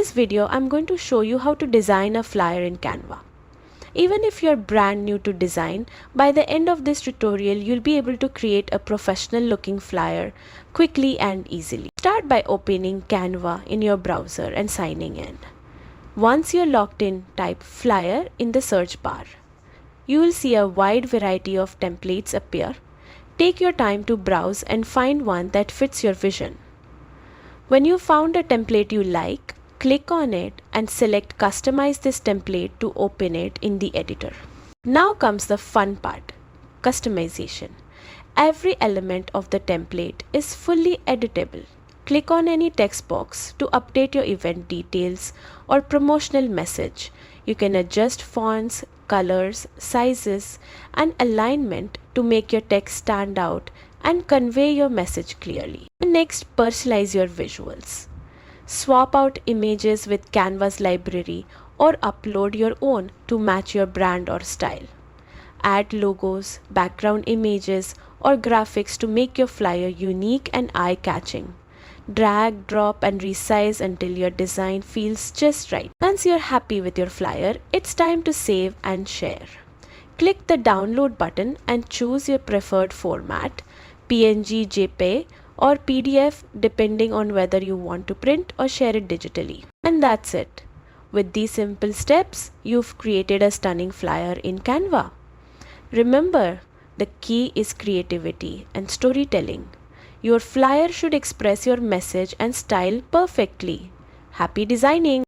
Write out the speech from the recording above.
this video, I'm going to show you how to design a flyer in Canva. Even if you're brand new to design, by the end of this tutorial, you'll be able to create a professional looking flyer quickly and easily. Start by opening Canva in your browser and signing in. Once you're logged in, type flyer in the search bar. You will see a wide variety of templates appear. Take your time to browse and find one that fits your vision. When you found a template you like, click on it and select Customize this template to open it in the editor. Now comes the fun part, customization. Every element of the template is fully editable. Click on any text box to update your event details or promotional message. You can adjust fonts, colors, sizes, and alignment to make your text stand out and convey your message clearly. Next, personalize your visuals. Swap out images with Canva's library or upload your own to match your brand or style. Add logos, background images, or graphics to make your flyer unique and eye-catching. Drag, drop, and resize until your design feels just right. Once you're happy with your flyer, it's time to save and share. Click the download button and choose your preferred format, PNG, JPEG, or PDF depending on whether you want to print or share it digitally. And that's it. With these simple steps, you've created a stunning flyer in Canva. Remember, the key is creativity and storytelling. Your flyer should express your message and style perfectly. Happy designing!